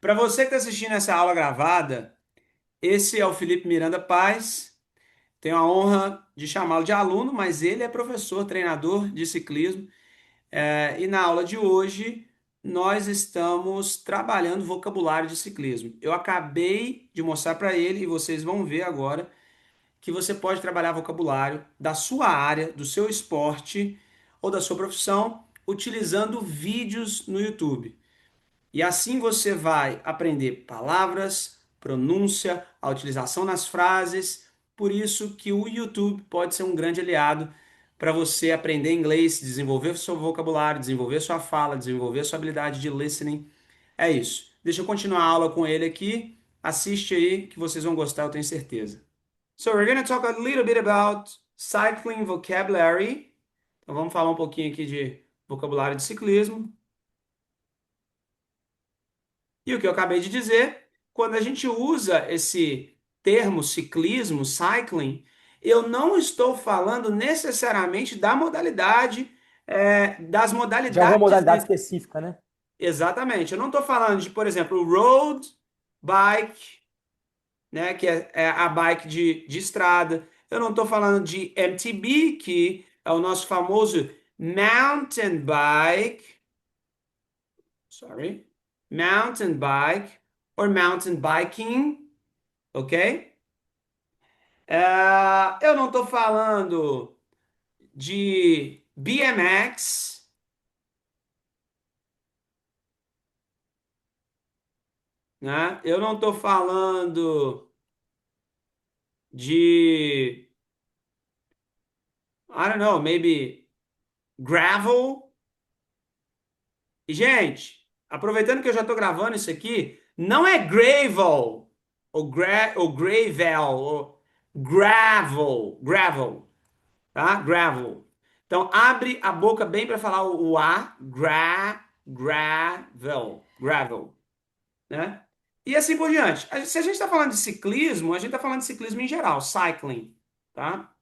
Para você que está assistindo essa aula gravada, esse é o Felipe Miranda Paz. Tenho a honra de chamá-lo de aluno, mas ele é professor, treinador de ciclismo. E na aula de hoje nós estamos trabalhando vocabulário de ciclismo. Eu acabei de mostrar para ele, e vocês vão ver agora, que você pode trabalhar vocabulário da sua área, do seu esporte ou da sua profissão, utilizando vídeos no YouTube. E assim você vai aprender palavras, pronúncia, a utilização nas frases. Por isso que o YouTube pode ser um grande aliado para você aprender inglês, desenvolver seu vocabulário, desenvolver sua fala, desenvolver sua habilidade de listening. É isso. Deixa eu continuar a aula com ele aqui. Assiste aí que vocês vão gostar, eu tenho certeza. So we're going to talk a little bit about cycling vocabulary. Então vamos falar um pouquinho aqui de vocabulário de ciclismo. E o que eu acabei de dizer, quando a gente usa esse termo ciclismo, cycling, eu não estou falando necessariamente da modalidade, das De alguma modalidades modalidade dentro. específica, né? Exatamente. Eu não estou falando de, por exemplo, road bike, né, que é a bike de estrada. Eu não estou falando de MTB, que é o nosso famoso mountain bike. Sorry, mountain bike or mountain biking, ok? Eu não estou falando de BMX, né? Eu não estou falando de, I don't know, maybe gravel. E, gente, aproveitando que eu já estou gravando isso aqui, não é gravel, ou gravel, ou gravel. Tá? Gravel. Então, abre a boca bem para falar o A, gravel, né? E assim por diante. Se a gente está falando de ciclismo, a gente está falando de ciclismo em geral, cycling, tá?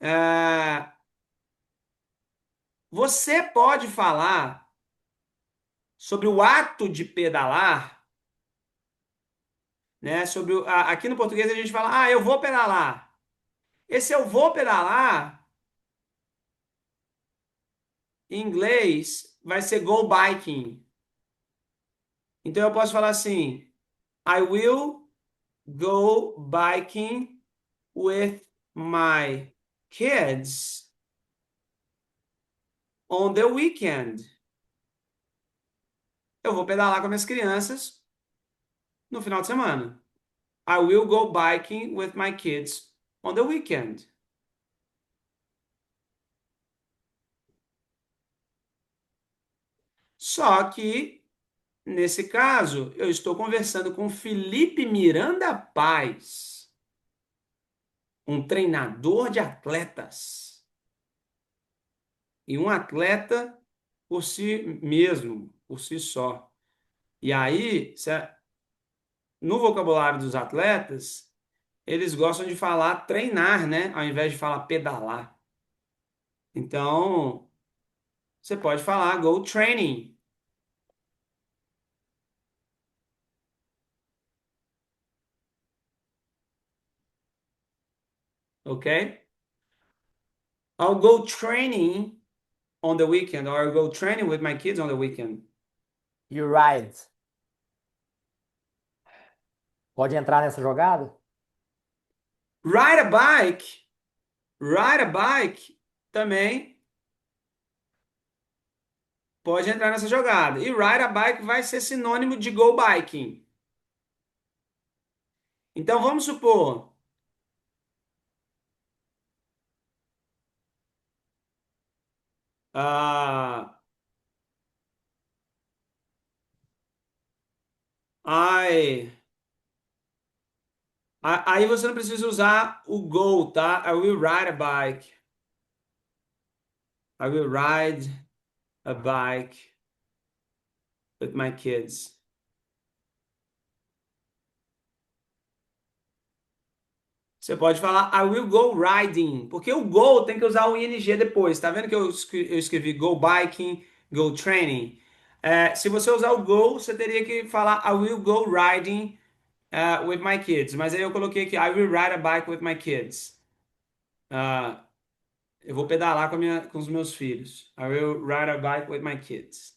É, Você pode falar sobre o ato de pedalar, né? Aqui no português a gente fala, eu vou pedalar. Esse eu vou pedalar, em inglês, vai ser go biking. Então eu posso falar assim, I will go biking with my kids on the weekend. Eu vou pedalar com minhas crianças no final de semana. I will go biking with my kids on the weekend. Só que, nesse caso, eu estou conversando com Felipe Miranda Paz, um treinador de atletas. E um atleta por si mesmo, por si só. E aí, no vocabulário dos atletas, eles gostam de falar treinar, né? Ao invés de falar pedalar. Então, você pode falar go training, ok? I'll go training on the weekend, or I'll go training with my kids on the weekend. You ride. Pode entrar nessa jogada? Ride a bike, ride a bike também pode entrar nessa jogada. E ride a bike vai ser sinônimo de go biking. Então vamos supor, ah, I aí você não precisa usar o go, tá? I will ride a bike. I will ride a bike with my kids. Você pode falar I will go riding, porque o go tem que usar o ing depois. Tá vendo que eu escrevi go biking, go training? Se você usar o go, você teria que falar I will go riding with my kids. Mas aí eu coloquei aqui I will ride a bike with my kids. Ah, eu vou pedalar com os meus filhos. I will ride a bike with my kids.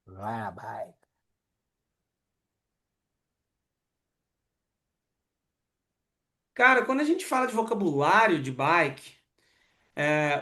Vai. Cara, quando a gente fala de vocabulário de bike,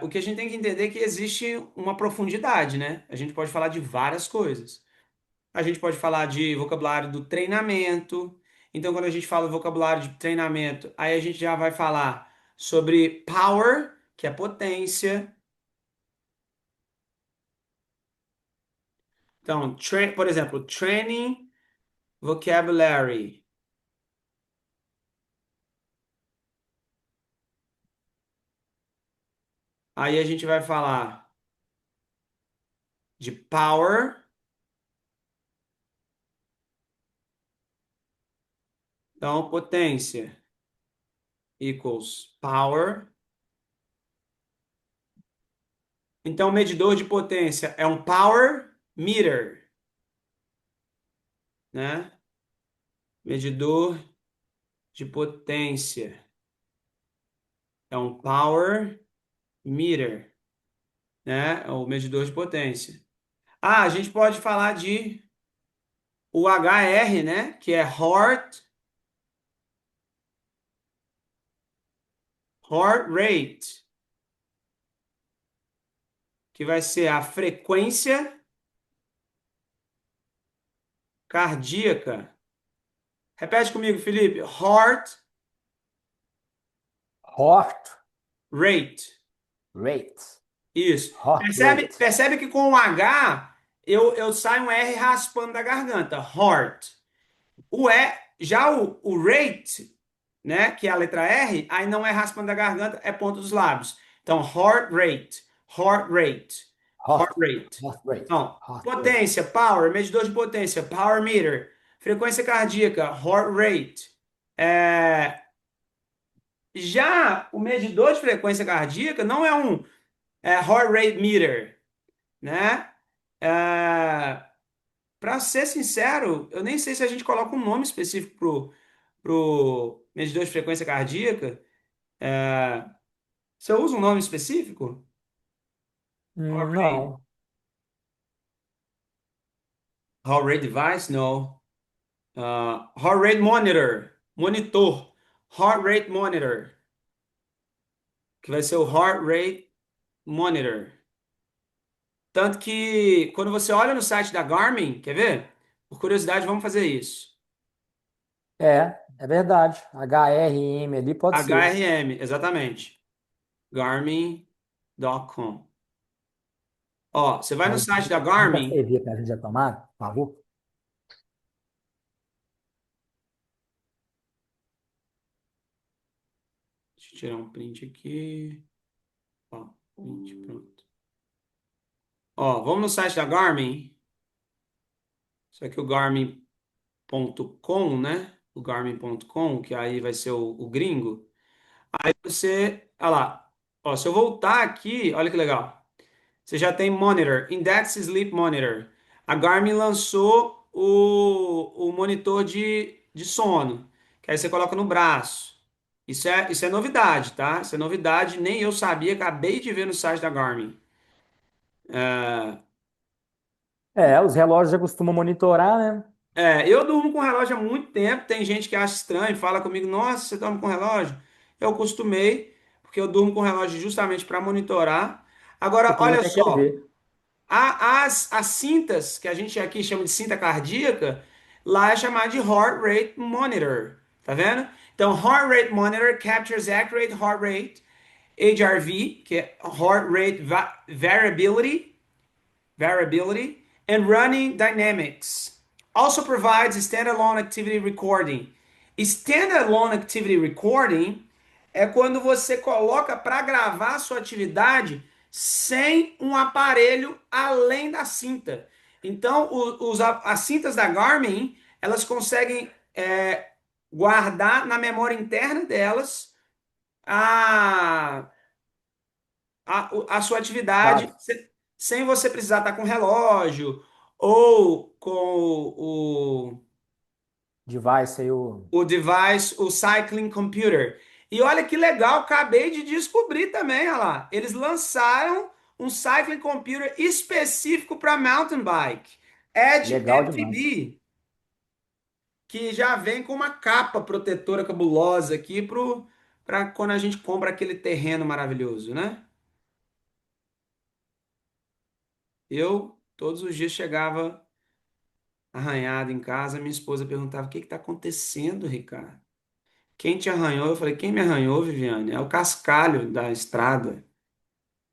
o que a gente tem que entender é que existe uma profundidade, né? A gente pode falar de várias coisas. A gente pode falar de vocabulário do treinamento. Então, quando a gente fala vocabulário de treinamento, aí a gente já vai falar sobre power, que é potência. Então, por exemplo, training vocabulary. Aí a gente vai falar de power, então potência equals power. Então, o medidor de potência é um power meter, né? Medidor de potência é um power meter, né? É o medidor de potência. Ah, a gente pode falar de o HR, né? Que é heart rate, que vai ser a frequência cardíaca. Repete comigo, Felipe. Heart Heart rate. rate. Isso. Heart rate. Percebe que com o H eu saio um R raspando da garganta. Heart. Já o rate, né, que é a letra R, aí não é raspando da garganta, é ponta dos lábios. Então, heart rate, heart Heart. rate. Heart rate. Então, Heart rate. potência, power, medidor de potência, power meter. Frequência cardíaca, heart rate. É, já o medidor de frequência cardíaca não é um heart rate meter, né? Para ser sincero, eu nem sei se a gente coloca um nome específico pro medidor de frequência cardíaca. É, Você usa um nome específico? Heart rate, Não. heart rate device? No. Heart rate monitor. Monitor. Heart rate monitor. Que vai ser o heart rate monitor. Tanto que quando você olha no site da Garmin, quer ver? Por curiosidade, vamos fazer isso. É verdade. HRM ali pode ser. HRM, exatamente. Garmin.com. Ó, você vai no Mas site da muita Garmin. cerveja para a gente já tomar, por favor. Deixa eu tirar um print aqui. Ó, print, pronto. Ó, vamos no site da Garmin. Isso aqui é o Garmin.com, né? O Garmin.com, que aí vai ser o gringo. Aí você, olha lá. Ó, se eu voltar aqui, olha que legal. Você já tem monitor, Index Sleep Monitor. A Garmin lançou o monitor de sono, que aí você coloca no braço. Isso é novidade, tá? Isso é novidade, nem eu sabia, acabei de ver no site da Garmin. Os relógios já costumam monitorar, né? Eu durmo com relógio há muito tempo. Tem gente que acha estranho, fala comigo: Nossa, você dorme com relógio? Eu acostumei, porque eu durmo com relógio justamente para monitorar. O Agora, olha cliente quer só. ver. As cintas, que a gente aqui chama de cinta cardíaca, lá é chamada de Heart Rate Monitor. Tá vendo? Então, Heart Rate Monitor captures accurate heart rate, HRV, que é Heart Rate Variability, and running dynamics. Also provides standalone activity recording. Standalone activity recording é quando você coloca para gravar a sua atividade sem um aparelho além da cinta. Então, as cintas da Garmin, elas conseguem guardar na memória interna delas a, a sua atividade Dado, sem você precisar estar com relógio ou com device aí, o device, o Cycling Computer. E olha que legal, acabei de descobrir também, olha lá. Eles lançaram um Cycling Computer específico para mountain bike. Edge legal demais. MTB, que já vem com uma capa protetora cabulosa aqui para quando a gente compra aquele terreno maravilhoso, né? Eu todos os dias chegava arranhado em casa, minha esposa perguntava: o que está acontecendo, Ricardo? Quem te arranhou? Eu falei: quem me arranhou, Viviane? É o cascalho da estrada.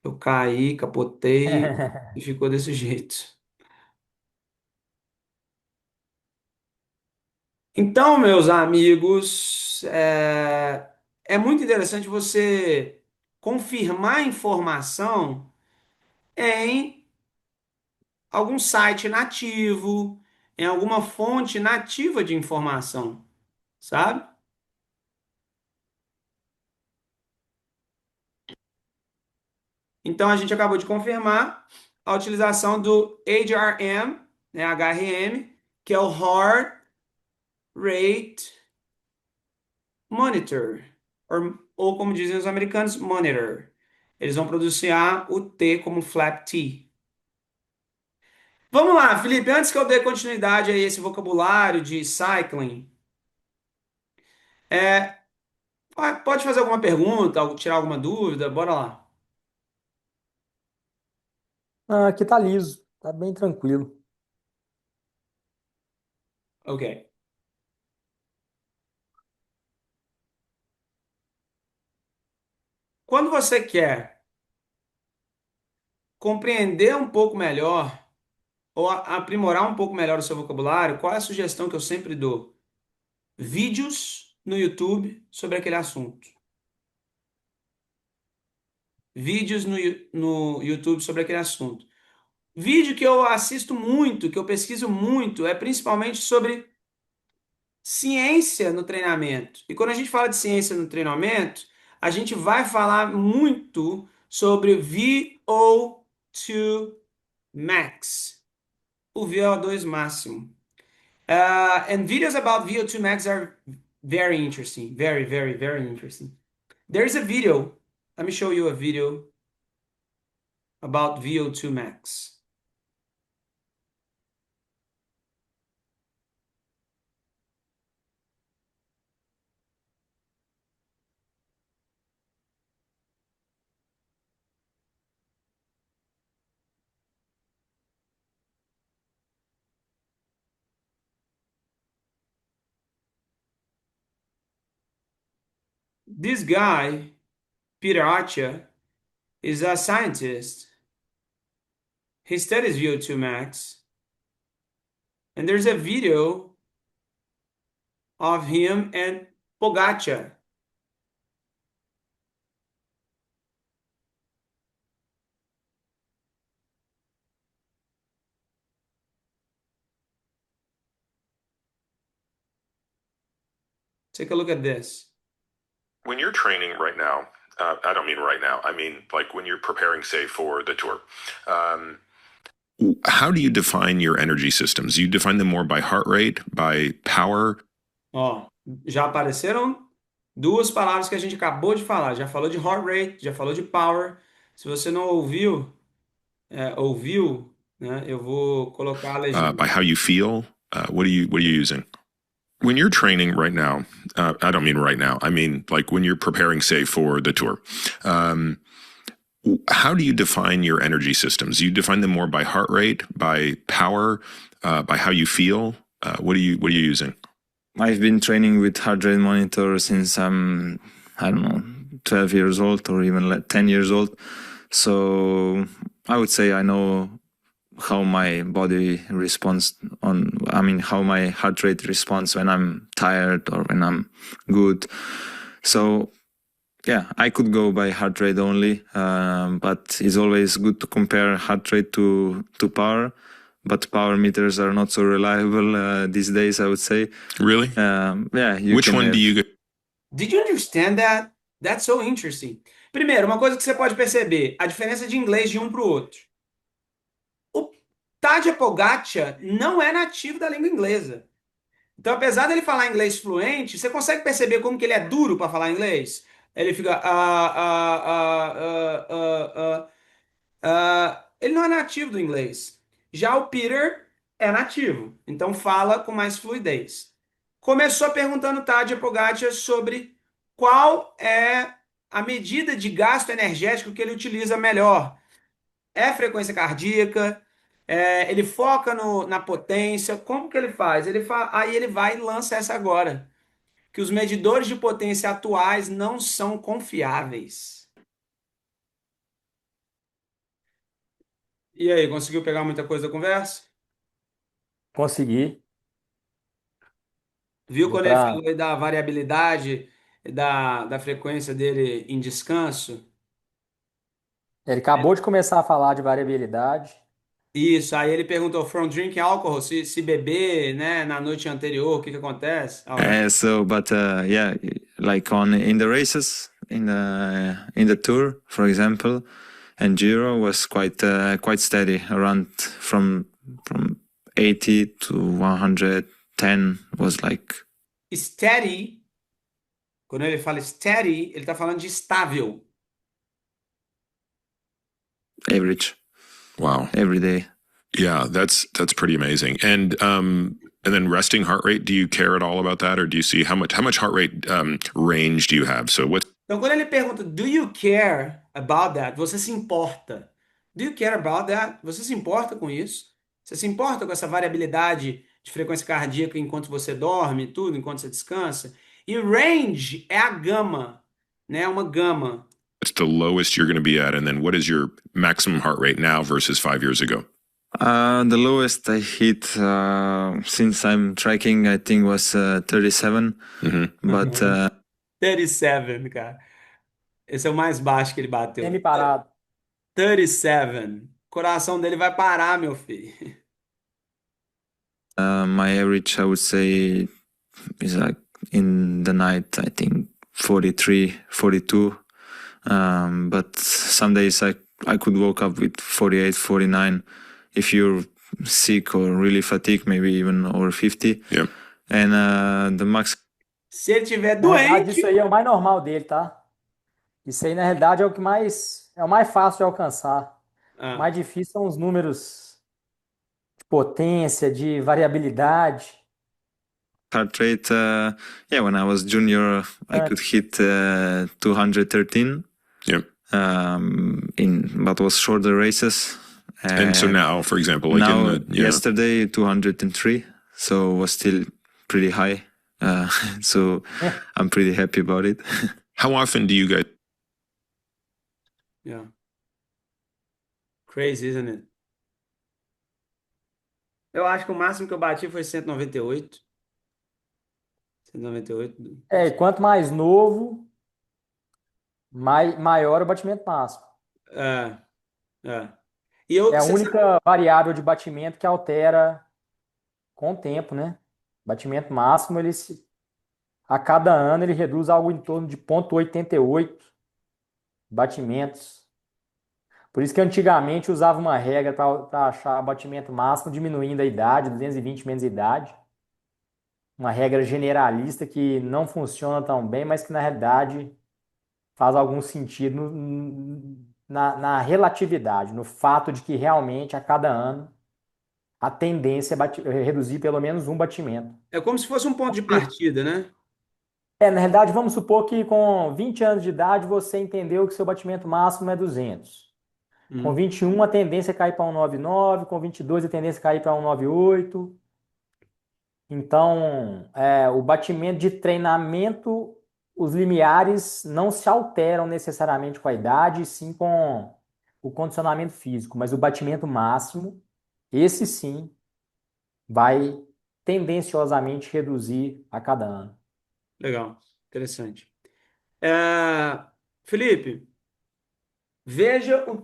Eu caí, capotei e ficou desse jeito. Então, meus amigos, é muito interessante você confirmar a informação em algum site nativo, em alguma fonte nativa de informação, sabe? Então, a gente acabou de confirmar a utilização do HRM, né, HRM, que é o Heart Rate Monitor, ou como dizem os americanos, Monitor. Eles vão pronunciar o T como flap T. Vamos lá, Felipe, antes que eu dê continuidade a esse vocabulário de cycling, é, pode fazer alguma pergunta, tirar alguma dúvida? Bora lá. Ah, aqui tá liso, tá bem tranquilo. Ok. Quando você quer compreender um pouco melhor ou aprimorar um pouco melhor o seu vocabulário, qual é a sugestão que eu sempre dou? Vídeos no YouTube sobre aquele assunto. Vídeos no YouTube sobre aquele assunto. Vídeo que eu assisto muito, que eu pesquiso muito, é principalmente sobre ciência no treinamento. E quando a gente fala de ciência no treinamento, a gente vai falar muito sobre VO2 max, o VO2 máximo. And videos about VO2 max are very interesting, very, very, very interesting. There's a video. Let me show you a video about VO2 max. This guy, Peter Attia, is a scientist. He studies VO2 max, and there's a video of him and Pogacar. Take a look at this. When you're training right now, I don't mean right now, I mean like when you're preparing, say, for the tour, how do you define your energy systems? You define them more by heart rate, by power? Ó, já apareceram duas palavras que a gente acabou de falar. Já falou de heart rate, já falou de power. Se você não ouviu, ouviu, né? Eu vou colocar a legenda. By how you feel? What are you using? When you're training right now, I don't mean right now, I mean like when you're preparing, say, for the tour, how do you define your energy systems? You define them more by heart rate, by power, by how you feel? What are you using? I've been training with heart rate monitor since I don't know, 12 years old or even like 10 years old. So I would say I know how my body responds how my heart rate responds when I'm tired or when I'm good. So yeah, I could go by heart rate only, but it's always good to compare heart rate to power. But power meters are not so reliable these days, I would say. Really? Yeah. Which one do you? Did you understand that? That's so interesting. Primeiro, uma coisa que você pode perceber, a diferença de inglês de um para o outro. O Tadej Pogačar não é nativo da língua inglesa. Então, apesar dele falar inglês fluente, você consegue perceber como que ele é duro para falar inglês? Ele fica ele não é nativo do inglês. Já o Peter é nativo, então fala com mais fluidez. Começou perguntando Tadej Pogačar sobre qual é a medida de gasto energético que ele utiliza melhor. É frequência cardíaca? Ele foca na potência? Como que ele faz? Aí ele vai e lança essa agora, que os medidores de potência atuais não são confiáveis. E aí, conseguiu pegar muita coisa da conversa? Consegui. Viu Deu quando ele para. falou aí da variabilidade da frequência dele em descanso? Ele acabou de começar a falar de variabilidade. Isso, aí ele perguntou from drinking alcohol, se beber, né, na noite anterior, o que que acontece? But yeah, like on in the races in the tour, for example, and Giro was quite steady around from 80 to 110 was like Steady, quando ele fala steady, ele está falando de estável. average Wow. every day. Yeah, that's pretty amazing. And then resting heart rate, do you care at all about that, or do you see how much heart rate range do you have? So what? Então, quando ele pergunta, do you care about that? Você se importa? Do you care about that? Você se importa com isso? Você se importa com essa variabilidade de frequência cardíaca enquanto você dorme, tudo, enquanto você descansa? E range é a gama, né? Uma gama. What's the lowest you're going to be at, and then what is your maximum heart rate now versus 5 years ago? The lowest I hit since I'm tracking, I think, was 37. But 37, cara. Esse é o mais baixo que ele bateu. Semi-parado. 37. O coração dele vai parar, meu filho. my average, I would say, is like in the night, I think 43, 42. But some days I could wake up with 48, 49. If you're sick or really fatigued, maybe even over 50. Yeah. And the max. Se ele tiver Na verdade, doente, isso aí é o mais normal dele, tá? Isso aí, na realidade, é o que mais é o mais fácil de alcançar. O mais difícil são os números de potência, de variabilidade. Heart rate, yeah, when I was junior, I could hit 213. Yep. But was shorter races. And so now, for example, like now, in the, yesterday 203, so was still pretty high. So I'm pretty happy about it. how often do you guys? Yeah. Crazy, isn't it? Eu acho que o máximo que eu bati foi 198. 198. E quanto mais novo, maior o batimento máximo. É, é. E eu, É a você única variável de batimento que altera com o tempo, né? Batimento máximo, a cada ano ele reduz algo em torno de 0,88 batimentos. Por isso que antigamente usava uma regra para achar batimento máximo diminuindo a idade, 220 menos a idade. Uma regra generalista que não funciona tão bem, mas que na realidade faz algum sentido na relatividade, no fato de que realmente a cada ano a tendência é reduzir pelo menos um batimento. é como se fosse um ponto de partida, né? Na realidade, vamos supor que com 20 anos de idade você entendeu que seu batimento máximo é 200. Com 21 a tendência é cair para 199, com 22 a tendência é cair para 198. Então, o batimento de treinamento, os limiares não se alteram necessariamente com a idade, sim com o condicionamento físico, mas o batimento máximo, esse sim, vai tendenciosamente reduzir a cada ano. Legal, interessante. Felipe, veja o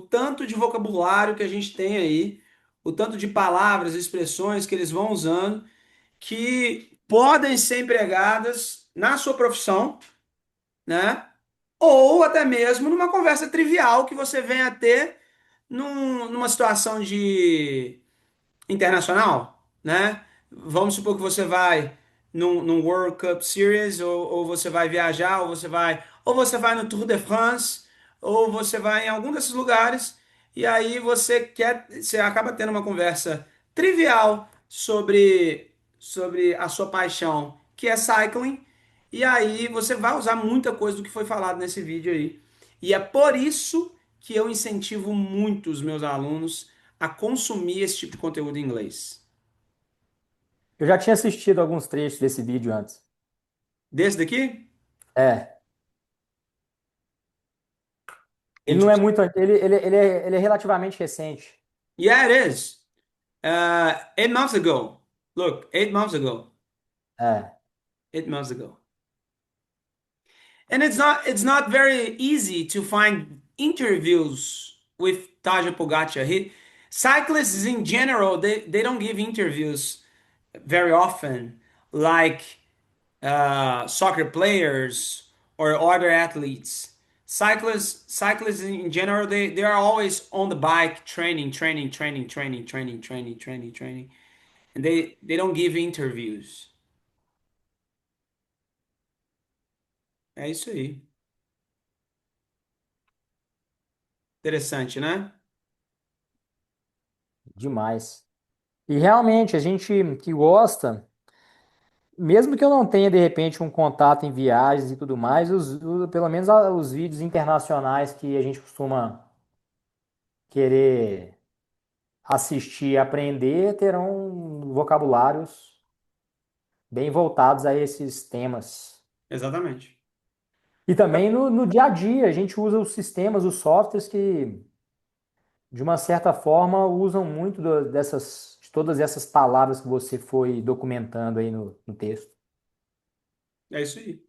tanto de vocabulário que a gente tem aí, o tanto de palavras, expressões que eles vão usando, que podem ser empregadas na sua profissão, né? ou até mesmo numa conversa trivial que você venha a ter numa situação de internacional, né? Vamos supor que você vai num World Cup Series, ou você vai viajar, ou você vai no Tour de France, ou você vai em algum desses lugares, e aí você acaba tendo uma conversa trivial sobre a sua paixão, que é cycling, e aí você vai usar muita coisa do que foi falado nesse vídeo aí. E é por isso que eu incentivo muito os meus alunos a consumir esse tipo de conteúdo em inglês. Eu já tinha assistido alguns trechos desse vídeo antes. Desse daqui? É, ele não é Interesting. muito, ele é relativamente recente. Yeah, it is. 8 months ago. Look, 8 months ago. É. 8 months ago. And it's not very easy to find interviews with Taja Pogacar. Cyclists in general, they don't give interviews very often, like soccer players or other athletes. Cyclists in general, they are always on the bike training, training, training, training, training, training, training, training, and they don't give interviews. É isso aí. Interessante, né? Demais. E realmente, a gente que gosta, mesmo que eu não tenha de repente um contato em viagens e tudo mais, pelo menos os vídeos internacionais que a gente costuma querer assistir e aprender terão vocabulários bem voltados a esses temas. Exatamente. E também no dia a dia, a gente usa os sistemas, os softwares que, de uma certa forma, usam muito de todas essas palavras que você foi documentando aí no texto. É isso aí.